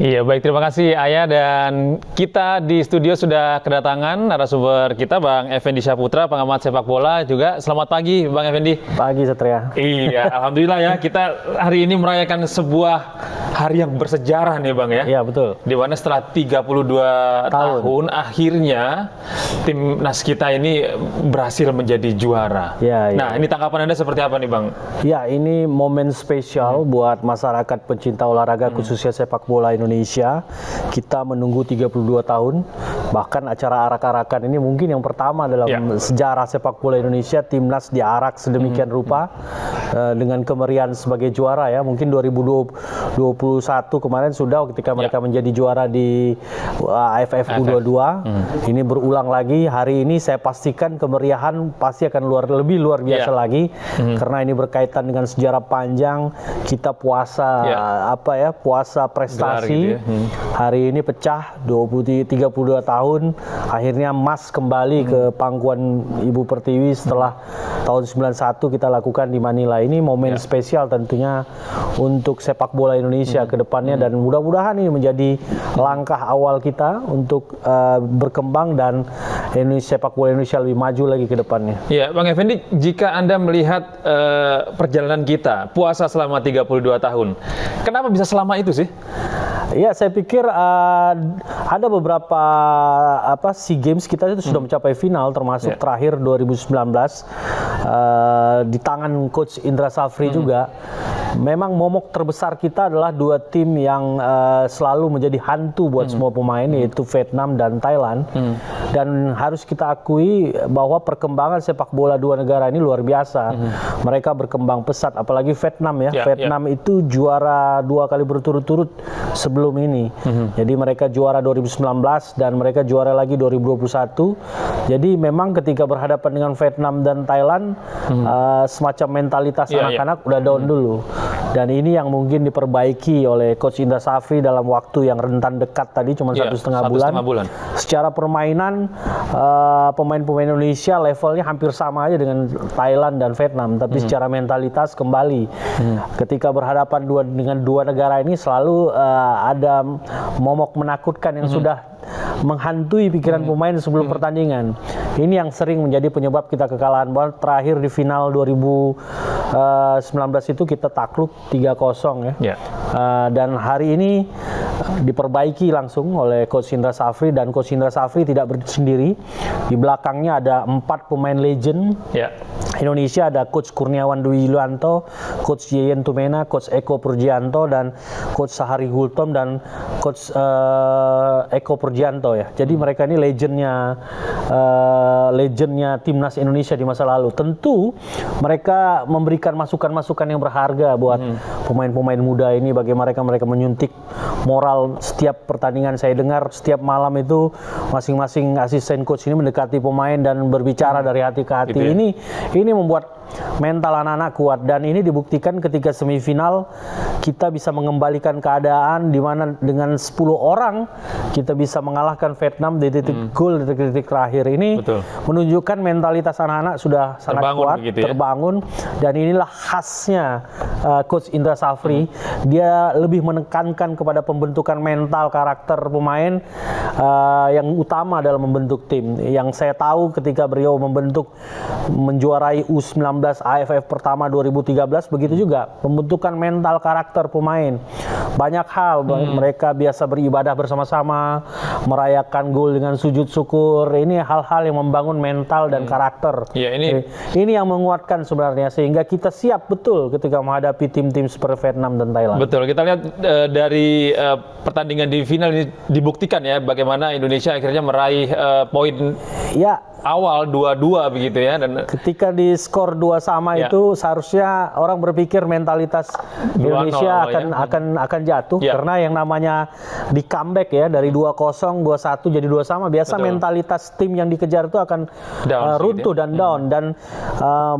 Iya, baik, terima kasih Ayah, dan kita di studio sudah kedatangan narasumber kita Bang Effendi Syahputra, pengamat sepak bola juga. Selamat pagi Bang Effendi. Pagi Satria. Iya, alhamdulillah ya, kita hari ini merayakan sebuah hari yang bersejarah nih Bang ya. Iya, betul. Di mana setelah 32 tahun akhirnya timnas kita ini berhasil menjadi juara. Ya, nah, ini tanggapan Anda seperti apa nih Bang? Ya, ini momen spesial buat masyarakat pencinta olahraga khususnya sepak bola Indonesia. Kita menunggu 32 tahun, bahkan acara arak-arakan ini mungkin yang pertama dalam sejarah sepak bola Indonesia, timnas diarak sedemikian rupa dengan kemeriahan sebagai juara ya. Mungkin 2021 kemarin sudah ketika mereka menjadi juara di AFF U22. Ini berulang lagi hari ini, saya pastikan kemeriahan pasti akan lebih luar biasa lagi karena ini berkaitan dengan sejarah panjang kita puasa puasa prestasi. Gitu ya. Hari ini pecah 32 tahun, akhirnya emas kembali ke pangkuan Ibu Pertiwi setelah tahun 91 kita lakukan di Manila. Ini momen spesial tentunya untuk sepak bola Indonesia ke depannya, dan mudah-mudahan ini menjadi langkah awal kita untuk berkembang dan sepak bola Indonesia lebih maju lagi ke depannya. Ya, Bang Effendi, jika Anda melihat perjalanan kita puasa selama 32 tahun, kenapa bisa selama itu sih? Ya, saya pikir ada beberapa SEA Games kita itu sudah mencapai final, termasuk terakhir 2019 di tangan Coach Indra Safri juga. Memang momok terbesar kita adalah dua tim yang selalu menjadi hantu buat semua pemain, yaitu Vietnam dan Thailand. Dan harus kita akui bahwa perkembangan sepak bola dua negara ini luar biasa. Mereka berkembang pesat, apalagi Vietnam ya. Vietnam itu juara 2 kali berturut-turut sebelum ini. Jadi mereka juara 2019 dan mereka juara lagi 2021. Jadi memang ketika berhadapan dengan Vietnam dan Thailand, semacam mentalitas anak-anak udah down dulu. Dan ini yang mungkin diperbaiki oleh Coach Indra Safri dalam waktu yang rentan dekat tadi, cuma 1,5 bulan. Secara permainan, pemain-pemain Indonesia levelnya hampir sama aja dengan Thailand dan Vietnam, tapi secara mentalitas kembali. Ketika berhadapan dengan dua negara ini selalu ada momok menakutkan yang sudah menghantui pikiran pemain sebelum pertandingan. Ini yang sering menjadi penyebab kita kekalahan. Terakhir di final 2019 itu kita takluk 3-0 ya. Dan hari ini diperbaiki langsung oleh Coach Indra Safri, dan Coach Indra Safri tidak sendiri. Di belakangnya ada 4 pemain legend. Indonesia, ada Coach Kurniawan Dwi Yulianto, Coach Yeyen Tumena, Coach Eko Purjianto, dan Coach Sahari Gultom, dan Coach Eko Purjianto ya. Jadi mereka ini legendnya timnas Indonesia di masa lalu. Tentu mereka memberikan masukan-masukan yang berharga buat pemain-pemain muda ini, bagaimana mereka menyuntik moral setiap pertandingan. Saya dengar setiap malam itu masing-masing asisten coach ini mendekati pemain dan berbicara dari hati ke hati. Gitu ya? Ini membuat mental anak-anak kuat, dan ini dibuktikan ketika semifinal kita bisa mengembalikan keadaan di mana dengan 10 orang kita bisa mengalahkan Vietnam di titik gol, di titik terakhir. Ini menunjukkan mentalitas anak-anak sudah sangat kuat, terbangun, dan inilah khasnya Coach Indra Safri. Dia lebih menekankan kepada pembentukan mental karakter pemain yang utama dalam membentuk tim. Yang saya tahu ketika beliau menjuarai U19 AFF pertama 2013, begitu juga pembentukan mental karakter pemain. Banyak hal, mereka biasa beribadah bersama-sama, merayakan gol dengan sujud syukur. Ini hal-hal yang membangun mental dan karakter. Ini yang menguatkan sebenarnya, sehingga kita siap betul ketika menghadapi tim-tim seperti Vietnam dan Thailand. Betul, kita lihat dari pertandingan di final ini dibuktikan ya bagaimana Indonesia akhirnya meraih poin awal 2-2 begitu ya, dan ketika di skor 2-2 itu seharusnya orang berpikir mentalitas Indonesia akan jatuh karena yang namanya di comeback ya, dari 2-0 2-1 jadi 2-2 biasa. Mentalitas tim yang dikejar itu akan runtuh dan down, dan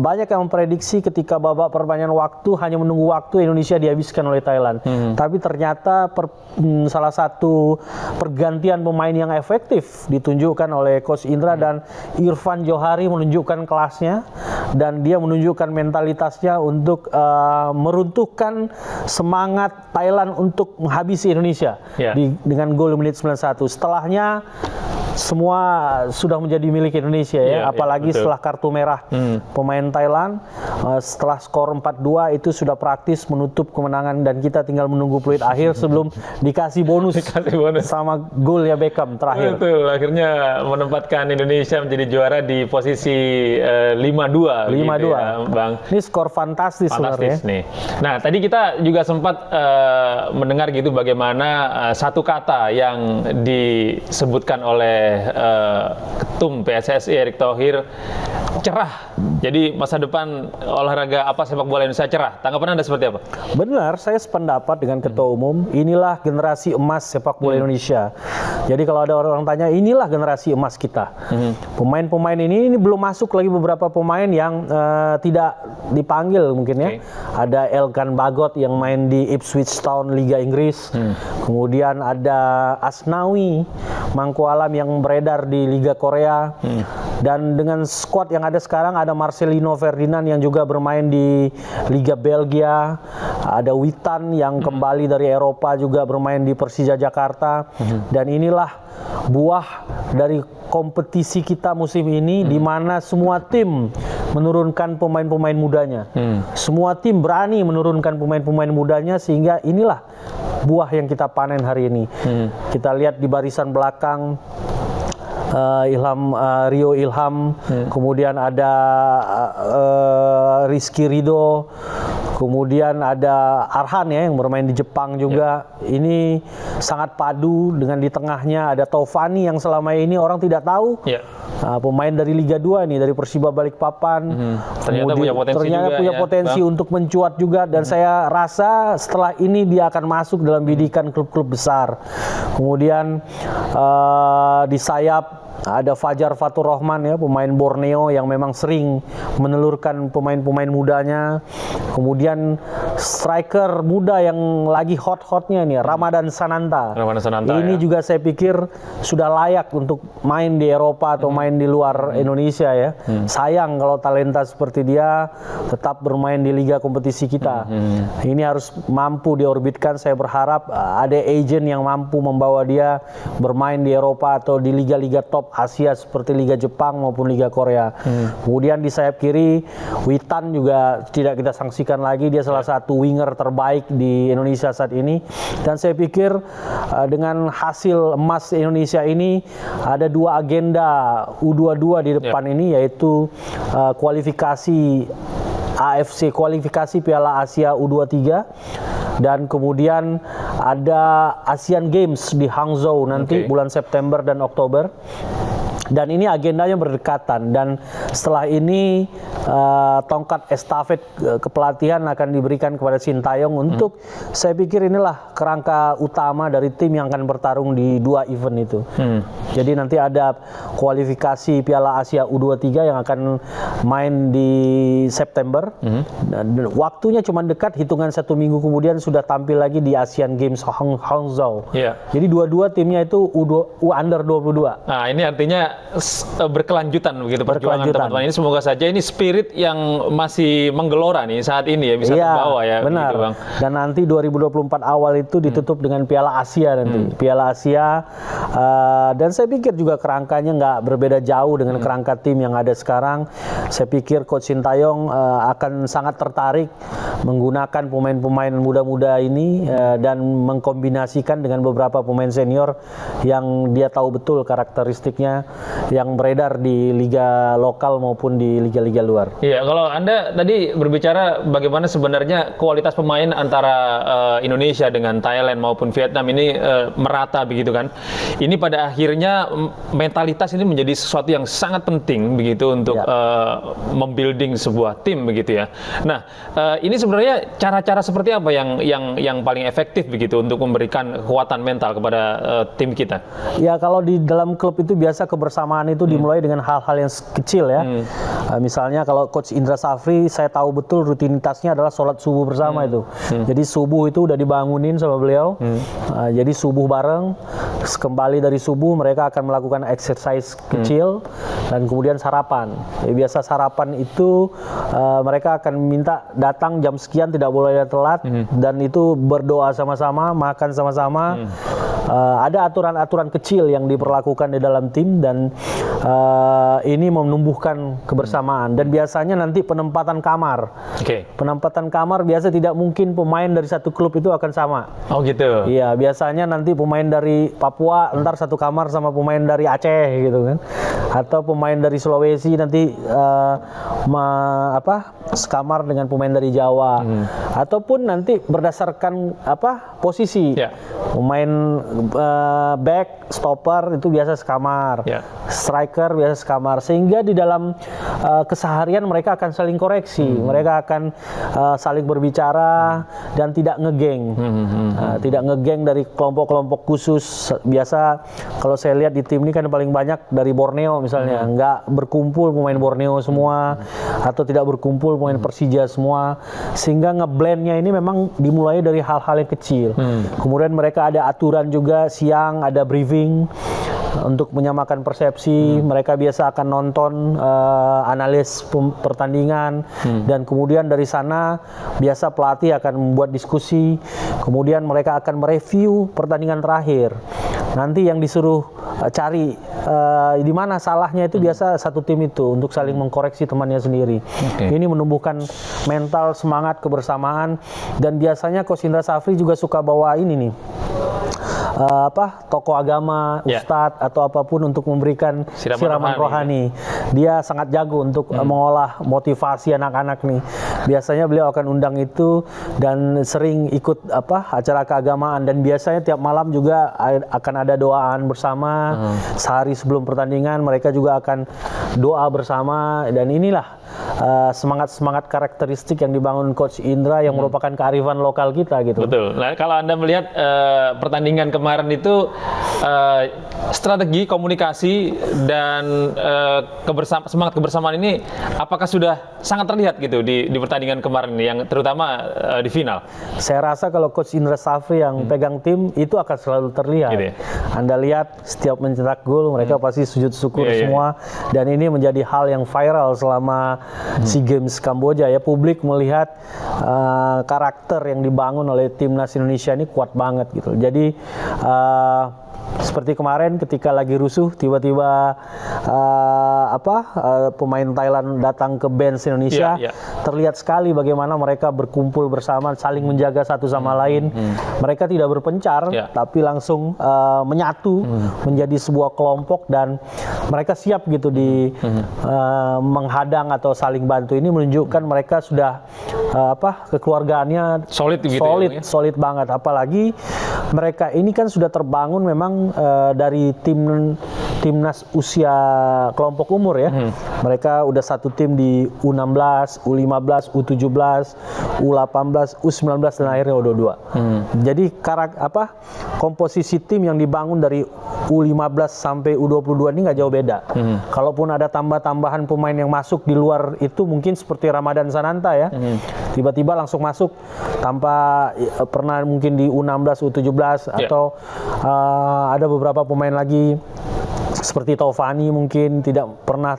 banyak yang memprediksi ketika babak perpanjangan waktu hanya menunggu waktu Indonesia dihabiskan oleh Thailand. Tapi ternyata salah satu pergantian pemain yang efektif ditunjukkan oleh Coach Indra, dan Irfan Johari menunjukkan kelasnya, dan dia menunjukkan mentalitasnya untuk meruntuhkan semangat Thailand untuk menghabisi Indonesia dengan gol menit 91. Setelahnya semua sudah menjadi milik Indonesia ya, apalagi setelah kartu merah pemain Thailand. Setelah skor 4-2 itu sudah praktis menutup kemenangan dan kita tinggal menunggu peluit akhir sebelum dikasih bonus sama gol ya Beckham terakhir. Betul, akhirnya menempatkan Indonesia menjadi juara di posisi 5-2 gitu ya, Bang. Ini skor fantastis sebenarnya. Nih. Nah, tadi kita juga sempat mendengar gitu bagaimana satu kata yang disebutkan oleh Ketum PSSI Erick Thohir, cerah. Jadi masa depan olahraga sepak bola Indonesia cerah. Tanggapan Anda seperti apa? Benar, saya sependapat dengan Ketua Umum. Inilah generasi emas sepak bola Indonesia. Jadi kalau ada orang tanya, inilah generasi emas kita. Pemain-pemain ini belum masuk lagi beberapa pemain yang tidak dipanggil mungkin ya. Ada Elkan Bagot yang main di Ipswich Town Liga Inggris. Kemudian ada Asnawi Mangku Alam yang beredar di Liga Korea. Dan dengan skuad yang ada sekarang ada Marcelino Ferdinand yang juga bermain di Liga Belgia, ada Witan yang kembali dari Eropa juga bermain di Persija Jakarta. Dan inilah buah dari kompetisi kita musim ini di mana semua tim menurunkan pemain-pemain mudanya. Semua tim berani menurunkan pemain-pemain mudanya sehingga inilah buah yang kita panen hari ini. Kita lihat di barisan belakang Rio Ilham, kemudian ada Rizky Ridho, kemudian ada Arhan ya yang bermain di Jepang juga. Ini sangat padu dengan di tengahnya ada Taufani yang selama ini orang tidak tahu. Pemain dari Liga 2 nih, dari Persiba Balikpapan. Ternyata punya potensi untuk mencuat juga, dan saya rasa setelah ini dia akan masuk dalam bidikan klub-klub besar. Kemudian di sayap ada Fajar Fatur Rahman ya, pemain Borneo yang memang sering menelurkan pemain-pemain mudanya. Kemudian striker muda yang lagi hot-hotnya nih, Ramadan Sananta. Ini juga saya pikir sudah layak untuk main di Eropa atau main di luar Indonesia ya. Sayang kalau talenta seperti dia tetap bermain di liga kompetisi kita. Ini harus mampu diorbitkan. Saya berharap ada agent yang mampu membawa dia bermain di Eropa atau di liga-liga top Asia seperti Liga Jepang maupun Liga Korea. Kemudian di sayap kiri Witan juga tidak kita sanksikan lagi, dia salah satu winger terbaik di Indonesia saat ini. Dan saya pikir dengan hasil emas Indonesia ini ada dua agenda U22 di depan ini, yaitu kualifikasi AFC, kualifikasi Piala Asia U23, dan kemudian ada Asian Games di Hangzhou nanti bulan September dan Oktober. Dan ini agendanya berdekatan, dan setelah ini tongkat estafet kepelatihan akan diberikan kepada Sintayong untuk saya pikir inilah kerangka utama dari tim yang akan bertarung di dua event itu. Jadi nanti ada kualifikasi Piala Asia U23 yang akan main di September. Dan waktunya cuma dekat, hitungan 1 minggu kemudian sudah tampil lagi di Asian Games Hangzhou. Jadi dua-dua timnya itu under 22. Nah, ini artinya berkelanjutan begitu perjuangan teman-teman ini. Semoga saja ini spirit yang masih menggelora nih saat ini ya bisa terbawa ya. Benar. Begitu, Bang. Dan nanti 2024 awal itu ditutup dengan Piala Asia nanti. Piala Asia dan saya pikir juga kerangkanya nggak berbeda jauh dengan kerangka tim yang ada sekarang. Saya pikir Coach Sintayong akan sangat tertarik menggunakan pemain-pemain muda-muda ini dan mengkombinasikan dengan beberapa pemain senior yang dia tahu betul karakteristiknya yang beredar di liga lokal maupun di liga-liga luar. Iya, kalau Anda tadi berbicara bagaimana sebenarnya kualitas pemain antara Indonesia dengan Thailand maupun Vietnam ini merata begitu kan. Ini pada akhirnya mentalitas ini menjadi sesuatu yang sangat penting begitu untuk membuilding sebuah tim begitu ya. Nah, ini sebenarnya cara-cara seperti apa yang paling efektif begitu untuk memberikan kekuatan mental kepada tim kita? Ya, kalau di dalam klub itu biasa kebersamaan itu dimulai dengan hal-hal yang kecil ya. Misalnya kalau Coach Indra Safri, saya tahu betul rutinitasnya adalah sholat subuh bersama itu. Jadi subuh itu udah dibangunin sama beliau. Jadi subuh bareng, kembali dari subuh mereka akan melakukan exercise kecil dan kemudian sarapan. Biasa sarapan itu mereka akan minta datang jam sekian, tidak boleh telat, dan itu berdoa sama-sama, makan sama-sama. Ada aturan-aturan kecil yang diperlakukan di dalam tim dan ini menumbuhkan kebersamaan. Dan biasanya nanti penempatan kamar. Penempatan kamar biasa tidak mungkin pemain dari satu klub itu akan sama. Oh gitu. Iya, biasanya nanti pemain dari Papua ntar satu kamar sama pemain dari Aceh gitu kan. Atau pemain dari Sulawesi nanti sekamar dengan pemain dari Jawa. Ataupun nanti berdasarkan posisi. Pemain back, stopper itu biasa sekamar. Striker biasa sekamar. Sehingga di dalam keseharian mereka akan saling koreksi. Mereka akan saling berbicara dan tidak ngegeng. Tidak ngegeng dari kelompok-kelompok khusus. Biasa kalau saya lihat di tim ini kan paling banyak dari Borneo misalnya. Nggak berkumpul pemain Borneo semua. Atau tidak berkumpul pemain Persija semua. Sehingga ngeblendnya ini memang dimulai dari hal-hal yang kecil. Kemudian mereka ada aturan juga siang, ada briefing untuk menyamakan persepsi. Mereka biasa akan nonton analis pertandingan dan kemudian dari sana biasa pelatih akan membuat diskusi. Kemudian mereka akan mereview pertandingan terakhir. Nanti yang disuruh cari di mana salahnya itu biasa satu tim itu untuk saling mengkoreksi temannya sendiri. Ini menumbuhkan mental, semangat, kebersamaan, dan biasanya Coach Indra Safri juga suka bawa ini nih. Tokoh agama, ustadz atau apapun untuk memberikan siraman rohani. Dia sangat jago untuk mengolah motivasi anak-anak nih. Biasanya beliau akan undang itu dan sering ikut acara keagamaan, dan biasanya tiap malam juga akan ada doaan bersama. Sehari sebelum pertandingan mereka juga akan doa bersama, dan inilah semangat-semangat karakteristik yang dibangun Coach Indra yang merupakan kearifan lokal kita gitu. Betul. Nah, kalau Anda melihat pertandingan kemarin itu strategi komunikasi dan semangat kebersamaan ini apakah sudah sangat terlihat gitu di pertandingan kemarin yang terutama di final? Saya rasa kalau Coach Indra Safri yang pegang tim itu akan selalu terlihat. Gitu ya? Anda lihat setiap mencetak gol mereka pasti sujud syukur semua, dan ini menjadi hal yang viral selama SEA Games Kamboja ya. Publik melihat karakter yang dibangun oleh timnas Indonesia ini kuat banget gitu. Jadi seperti kemarin ketika lagi rusuh tiba-tiba pemain Thailand datang ke bench Indonesia, terlihat sekali bagaimana mereka berkumpul bersama, saling menjaga satu sama lain. Mereka tidak berpencar tapi langsung menyatu menjadi sebuah kelompok, dan mereka siap gitu di menghadang atau saling bantu. Ini menunjukkan mereka sudah kekeluargaannya solid gitu, solid banget. Apalagi mereka ini kan sudah terbangun memang dari timnas usia kelompok umur ya. Mereka udah satu tim di U16, U15, U17, U18, U19 dan akhirnya U22. Jadi komposisi tim yang dibangun dari U15 sampai U22 ini nggak jauh beda. Kalaupun ada tambah-tambahan pemain yang masuk di luar itu mungkin seperti Ramadan Sananta ya. Tiba-tiba langsung masuk tanpa pernah mungkin di U16, U17 atau ada beberapa pemain lagi seperti Taufani mungkin tidak pernah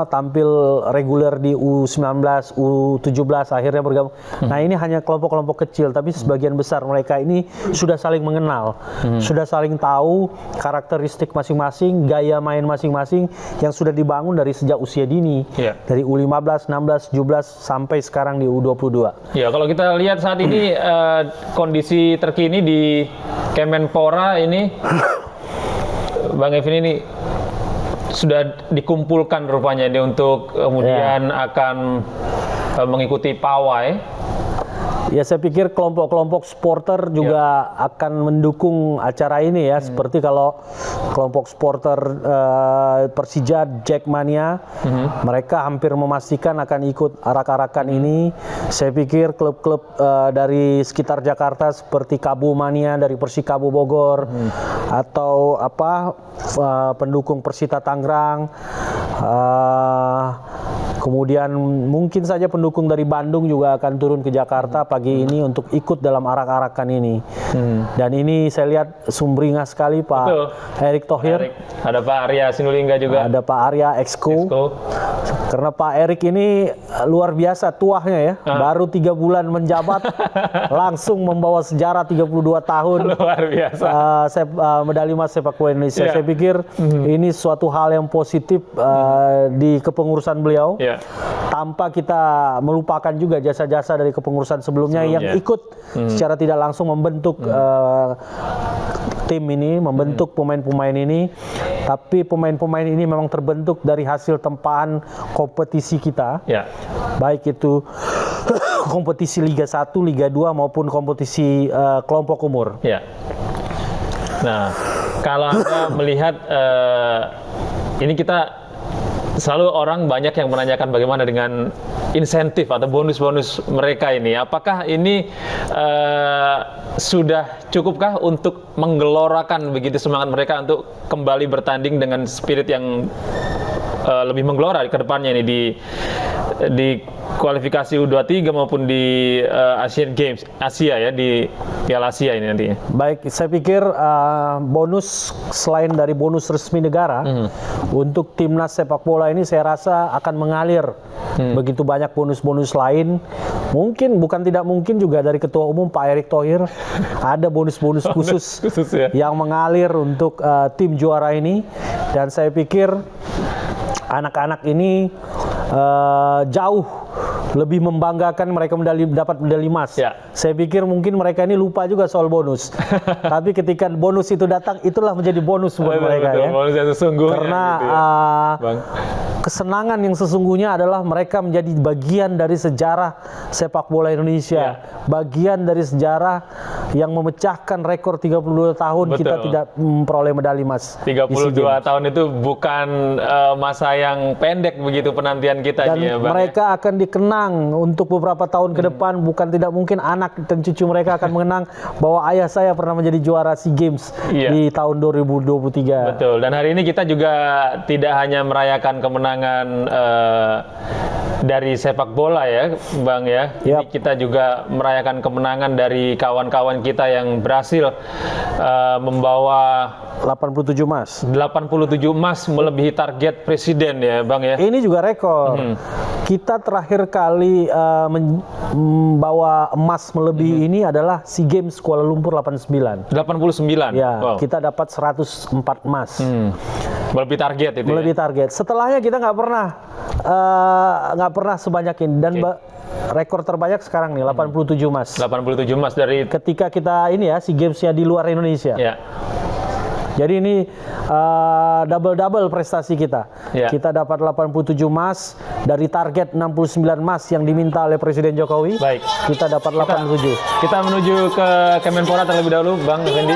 tampil reguler di U19, U17 akhirnya bergabung. Nah, ini hanya kelompok-kelompok kecil, tapi sebagian besar mereka ini sudah saling mengenal, sudah saling tahu karakteristik masing-masing, gaya main masing-masing yang sudah dibangun dari sejak usia dini, dari U15, 16, 17 sampai sekarang di U22. Ya, kalau kita lihat saat ini kondisi terkini di Kemenpora ini Bang Evin ini sudah dikumpulkan rupanya ini untuk kemudian akan mengikuti pawai. Ya, saya pikir kelompok-kelompok supporter juga akan mendukung acara ini ya. Seperti kalau kelompok supporter Persija Jackmania, mereka hampir memastikan akan ikut arak-arakan ini. Saya pikir klub-klub dari sekitar Jakarta seperti Kabu Mania dari Persikabo Bogor, atau pendukung Persita Tangerang, Kemudian mungkin saja pendukung dari Bandung juga akan turun ke Jakarta pagi ini untuk ikut dalam arak-arakan ini. Dan ini saya lihat sumringah sekali Pak Betul. Erick Thohir. Ada Pak Arya Sinulinga juga. Ada Pak Arya Exco. Karena Pak Erick ini luar biasa tuahnya ya. Baru 3 bulan menjabat langsung membawa sejarah 32 tahun. Luar biasa. Medali emas sepak bola Indonesia. Yeah. Saya pikir ini suatu hal yang positif di kepengurusan beliau. Yeah. Tanpa kita melupakan juga jasa-jasa dari kepengurusan sebelumnya yang ikut secara tidak langsung membentuk tim ini, membentuk pemain-pemain ini. Tapi pemain-pemain ini memang terbentuk dari hasil tempahan kompetisi kita. Ya. Baik itu kompetisi Liga 1, Liga 2 maupun kompetisi kelompok umur. Ya. Nah, kalau Anda melihat ini kita selalu orang banyak yang menanyakan bagaimana dengan insentif atau bonus-bonus mereka ini. Apakah ini sudah cukupkah untuk menggelorakan begitu semangat mereka untuk kembali bertanding dengan spirit yang lebih menggelora ke depannya ini di kualifikasi U23 maupun di Asian Games Asia ya, di Piala Asia ini nantinya. Baik, saya pikir bonus selain dari bonus resmi negara untuk timnas sepak bola ini saya rasa akan mengalir begitu banyak bonus-bonus lain. Mungkin bukan tidak mungkin juga dari Ketua Umum Pak Erick Thohir ada bonus-bonus khusus ya, yang mengalir untuk tim juara ini, dan saya pikir anak-anak ini jauh lebih membanggakan mereka dapat medali emas. Ya. Saya pikir mungkin mereka ini lupa juga soal bonus. Tapi ketika bonus itu datang, itulah menjadi bonus buat mereka ya. Bonus yang sesungguhnya. Karena gitu ya, Bang. kesenangan yang sesungguhnya adalah mereka menjadi bagian dari sejarah sepak bola Indonesia. Bagian dari sejarah yang memecahkan rekor 32 tahun Betul. kita tidak memperoleh medali emas. 32 tahun itu bukan masa yang pendek begitu penantian kita. Dan ya, Bang, mereka akan dikenang untuk beberapa tahun ke depan. Bukan tidak mungkin anak dan cucu mereka akan mengenang bahwa ayah saya pernah menjadi juara SEA Games di tahun 2023. Betul. Dan hari ini kita juga tidak hanya merayakan kemenangan dari sepak bola ya, Bang ya. Ini kita juga merayakan kemenangan dari kawan-kawan kita yang berhasil membawa 87 emas. 87 emas melebihi target presiden ya, Bang ya. Ini juga rekor. Kita terakhir kali membawa emas melebihi ini adalah SEA Games Kuala Lumpur 89. 89. Ya, Wow. kita dapat 104 emas. Melebihi target itu. Melebihi target. Setelahnya kita nggak pernah sebanyak ini, dan rekor terbanyak sekarang nih 87 emas. 87 emas dari Ketika kita ini ya SEA Games-nya di luar Indonesia. ya. Jadi ini double prestasi kita. Ya. Kita dapat 87 emas dari target 69 emas yang diminta oleh Presiden Jokowi. Baik. Kita dapat 87. Kita menuju ke Kemenpora terlebih dahulu, Bang Effendi.